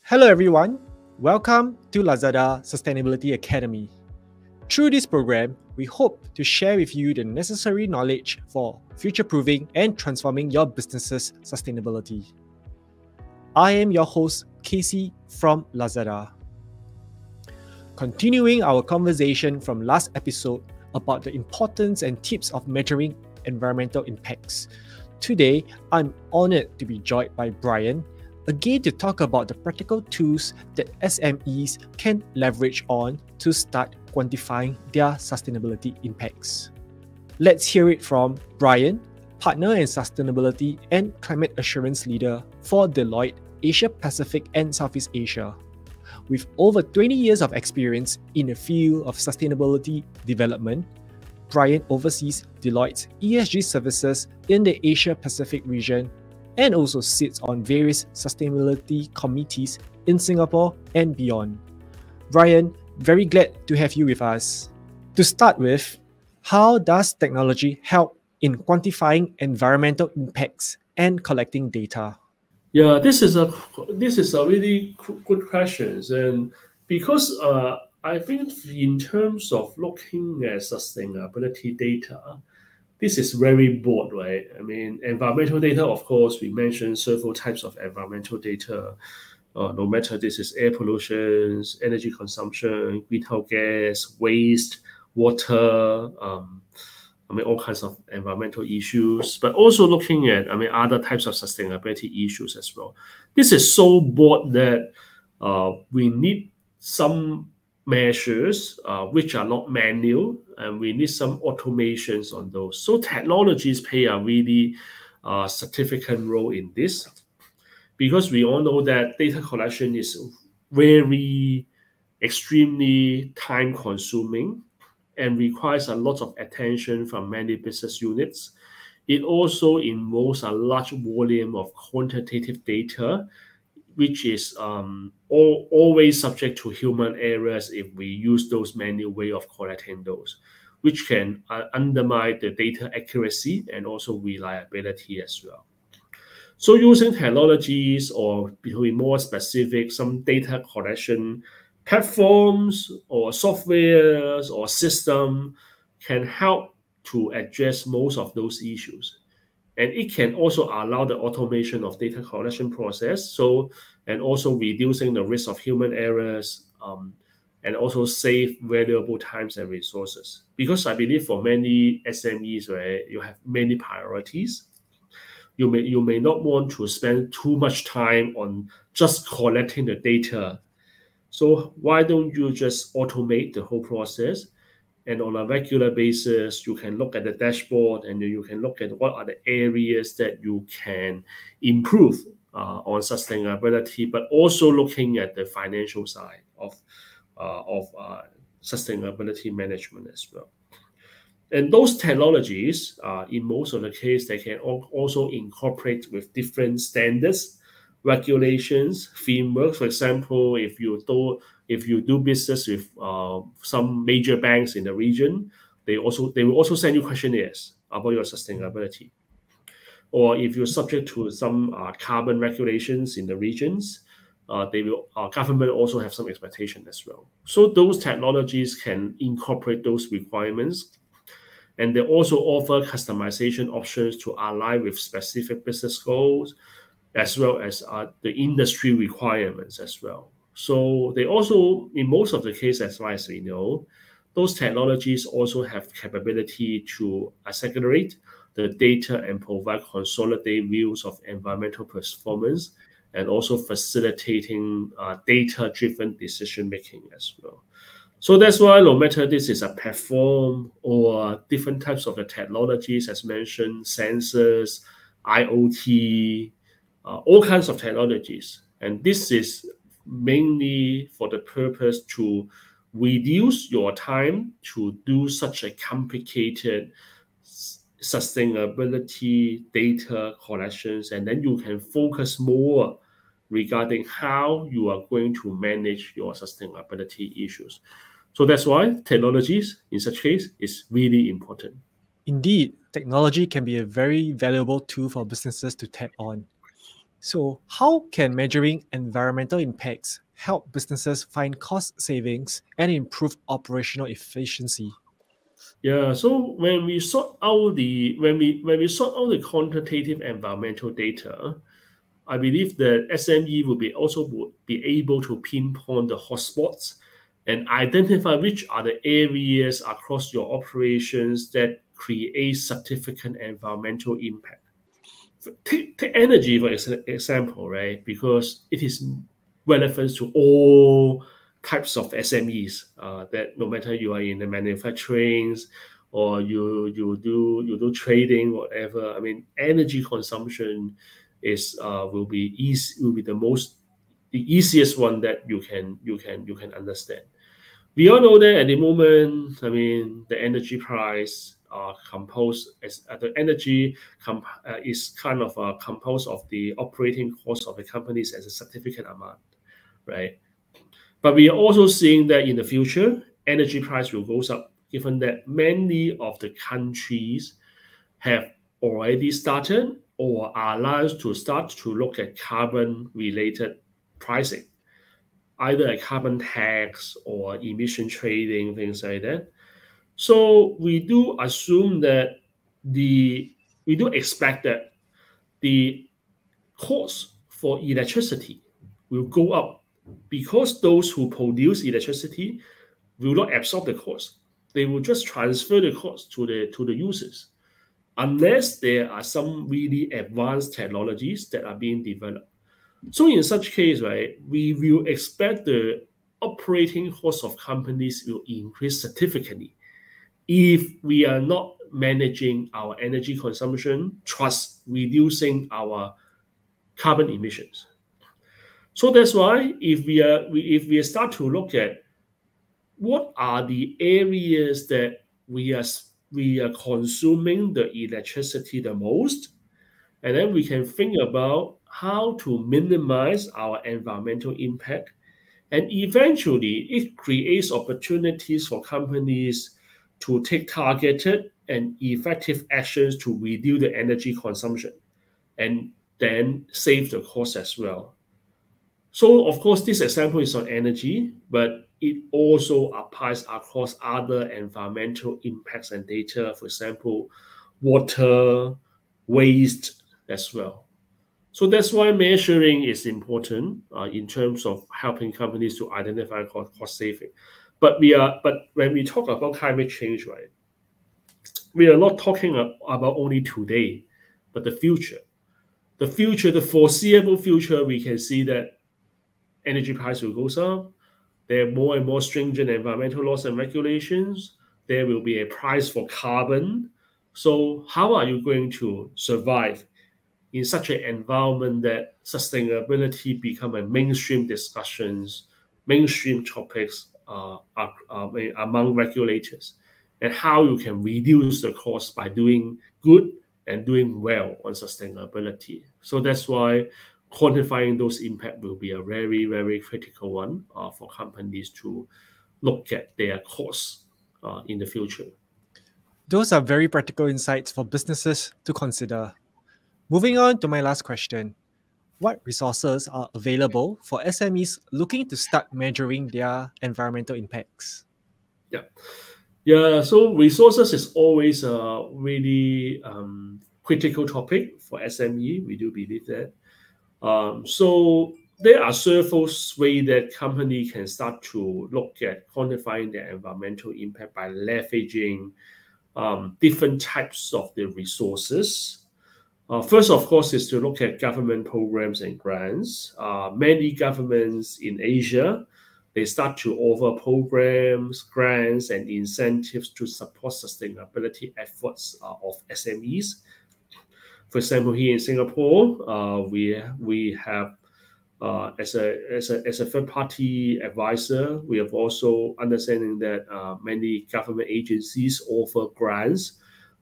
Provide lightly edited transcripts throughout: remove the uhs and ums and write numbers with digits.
Hello everyone, welcome to Lazada Sustainability Academy. Through this program, we hope to share with you the necessary knowledge for future-proofing and transforming your business's sustainability. I am your host, Casey from Lazada. Continuing our conversation from last episode about the importance and tips of measuring environmental impacts, today I'm honored to be joined by Brian, again to talk about the practical tools that SMEs can leverage on to start quantifying their sustainability impacts. Let's hear it from Brian, Partner in Sustainability and Climate Assurance Leader for Deloitte, Asia Pacific and Southeast Asia. With over 20 years of experience in the field of sustainability development, Brian oversees Deloitte's ESG services in the Asia Pacific region and also sits on various sustainability committees in Singapore and beyond. Brian, very glad to have you with us. To start with, how does technology help in quantifying environmental impacts and collecting data? Yeah, this is a really good question, and because I think in terms of looking at sustainability data, this is very broad, right? I mean, environmental data, of course, we mentioned several types of environmental data. No matter this is air pollution, energy consumption, greenhouse gas, waste, water, all kinds of environmental issues, but also looking at, other types of sustainability issues as well. This is so broad that we need some measures which are not manual, and we need some automations on those. So technologies play a really significant role in this, because we all know that data collection is very extremely time consuming and requires a lot of attention from many business units. It also involves a large volume of quantitative data, which is always subject to human errors if we use those manual way of collecting those, which can undermine the data accuracy and also reliability as well. So using technologies, or to be more specific, some data collection platforms or softwares or system can help to address most of those issues. And it can also allow the automation of data collection process, and also reducing the risk of human errors, and also save valuable times and resources. Because I believe for many SMEs, right, you have many priorities. You may not want to spend too much time on just collecting the data. So why don't you just automate the whole process? And on a regular basis, you can look at the dashboard, and then you can look at what are the areas that you can improve on sustainability, but also looking at the financial side of sustainability management as well. And those technologies, in most of the case, they can also incorporate with different standards, regulations, frameworks. For example, if you do business with some major banks in the region, they will also send you questionnaires about your sustainability. Or if you're subject to some carbon regulations in the regions, government also have some expectation as well. So those technologies can incorporate those requirements, and they also offer customization options to align with specific business goals, as well as the industry requirements as well. So they also, in most of the cases, as far as we know, those technologies also have capability to accelerate the data and provide consolidated views of environmental performance, and also facilitating data-driven decision-making as well. So that's why, no matter this is a platform or different types of the technologies, as mentioned, sensors, IoT, all kinds of technologies. And this is mainly for the purpose to reduce your time to do such a complicated sustainability data collections, and then you can focus more regarding how you are going to manage your sustainability issues. So that's why technologies in such case is really important. Indeed, technology can be a very valuable tool for businesses to tap on. So, how can measuring environmental impacts help businesses find cost savings and improve operational efficiency? Yeah, so when we sort out the the quantitative environmental data, I believe that SME would be able to pinpoint the hotspots and identify which are the areas across your operations that create significant environmental impact. Take energy for example, right? Because it is relevant to all types of SMEs. That no matter you are in the manufacturing or you do trading, whatever. I mean, energy consumption is will be the easiest one that you can understand. We all know that at the moment, I mean, the energy price composed as the energy is kind of composed of the operating cost of the companies as a significant amount, right? But we are also seeing that in the future, energy price will go up, given that many of the countries have already started or are allowed to start to look at carbon-related pricing, either a carbon tax or emission trading, things like that. So we do assume that we do expect that the cost for electricity will go up because those who produce electricity will not absorb the cost. They will just transfer the cost to the users, unless there are some really advanced technologies that are being developed. So in such case, right, we will expect the operating cost of companies will increase significantly if we are not managing our energy consumption, thus reducing our carbon emissions. So that's why if we start to look at what are the areas that we are consuming the electricity the most, and then we can think about how to minimize our environmental impact. And eventually, it creates opportunities for companies to take targeted and effective actions to reduce the energy consumption and then save the cost as well. So, of course, this example is on energy, but it also applies across other environmental impacts and data, for example, water, waste as well. So that's why measuring is important in terms of helping companies to identify cost saving. But when we talk about climate change, right, we are not talking about only today, but the future. The future, the foreseeable future, we can see that energy price will go up. There are more and more stringent environmental laws and regulations. There will be a price for carbon. So how are you going to survive in such an environment that sustainability become a mainstream discussions, mainstream topics among regulators, and how you can reduce the cost by doing good and doing well on sustainability. So that's why quantifying those impact will be a very, very critical one for companies to look at their costs in the future. Those are very practical insights for businesses to consider. Moving on to my last question. What resources are available for SMEs looking to start measuring their environmental impacts? Yeah, so resources is always a really critical topic for SME. We do believe that. So there are several ways that company can start to look at quantifying their environmental impact by leveraging different types of the resources. First, of course, is to look at government programs and grants. Many governments in Asia, they start to offer programs, grants, and incentives to support sustainability efforts of SMEs. For example, here in Singapore, we have as a third-party advisor, we have also understanding that many government agencies offer grants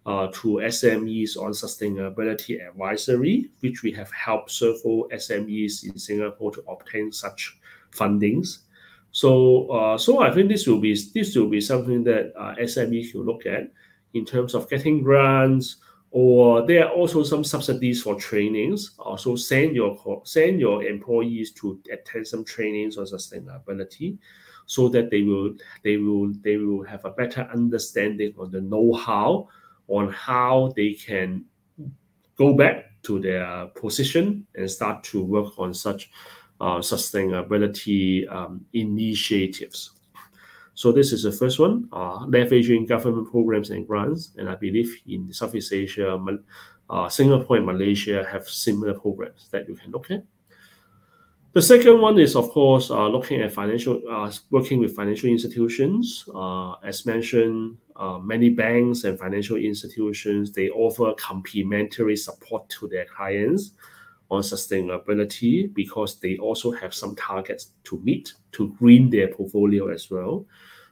to SMEs on sustainability advisory, which we have helped several SMEs in Singapore to obtain such fundings. So I think this will be something that SMEs should look at, in terms of getting grants, or there are also some subsidies for trainings. Also send your employees to attend some trainings on sustainability, so that they will have a better understanding on the know-how on how they can go back to their position and start to work on such sustainability initiatives. So this is the first one, leveraging government programs and grants. And I believe in Southeast Asia, Singapore and Malaysia have similar programs that you can look at. The second one is, of course, looking at working with financial institutions. As mentioned, many banks and financial institutions, they offer complementary support to their clients on sustainability, because they also have some targets to meet to green their portfolio as well.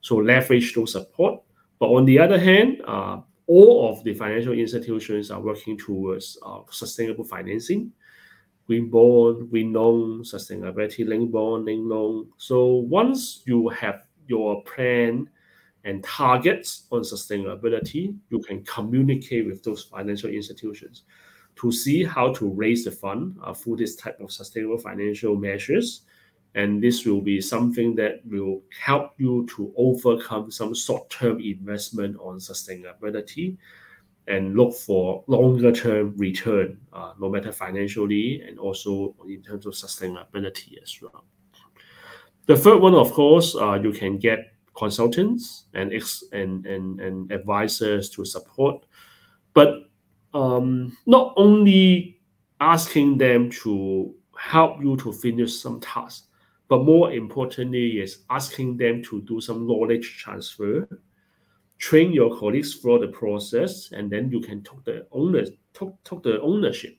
So leverage those support. But on the other hand, all of the financial institutions are working towards sustainable financing. Green bond, green loan, sustainability linked bond, linked loan. So once you have your plan and targets on sustainability, you can communicate with those financial institutions to see how to raise the fund through this type of sustainable financial measures. And this will be something that will help you to overcome some short-term investment on sustainability and look for longer-term return, no matter financially and also in terms of sustainability as well. The third one, of course, you can get consultants and advisors to support, but not only asking them to help you to finish some tasks, but more importantly is asking them to do some knowledge transfer, train your colleagues through the process, and then you can take the ownership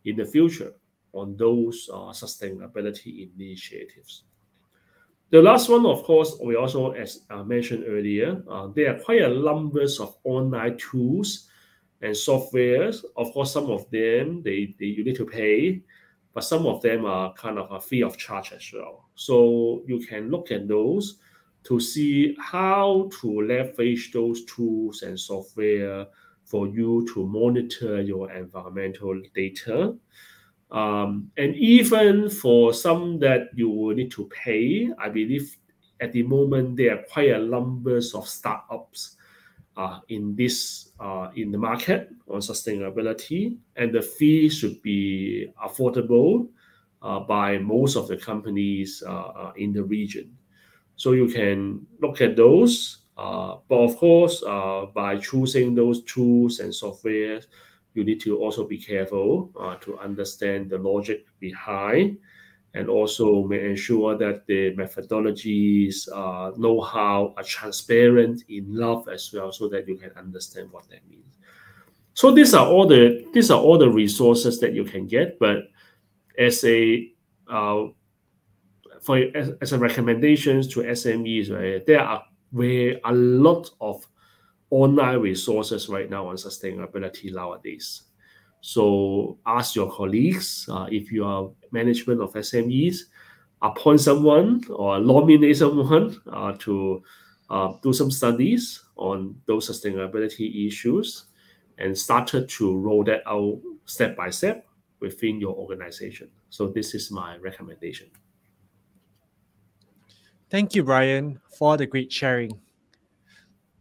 in the future on those sustainability initiatives. The last one, of course, we also, as mentioned earlier, there are quite a numbers of online tools and softwares. Of course, some of them you need to pay, but some of them are kind of a free of charge as well. So you can look at those to see how to leverage those tools and software for you to monitor your environmental data. And even for some that you will need to pay, I believe at the moment there are quite a numbers of startups in the market on sustainability, and the fee should be affordable by most of the companies in the region. So you can look at those, but of course, by choosing those tools and software, you need to also be careful to understand the logic behind, and also may ensure that the methodologies, know-how are transparent enough as well, so that you can understand what that means. So these are all the resources that you can get. But as a recommendations to SMEs, right, there are a lot of online resources right now on sustainability nowadays. So ask your colleagues, if you are management of SMEs, appoint someone or nominate someone to do some studies on those sustainability issues, and started to roll that out step by step within your organization. So this is my recommendation. Thank you, Brian, for the great sharing.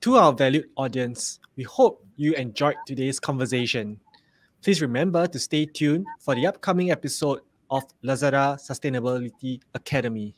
To our valued audience, we hope you enjoyed today's conversation. Please remember to stay tuned for the upcoming episode of Lazada Sustainability Academy.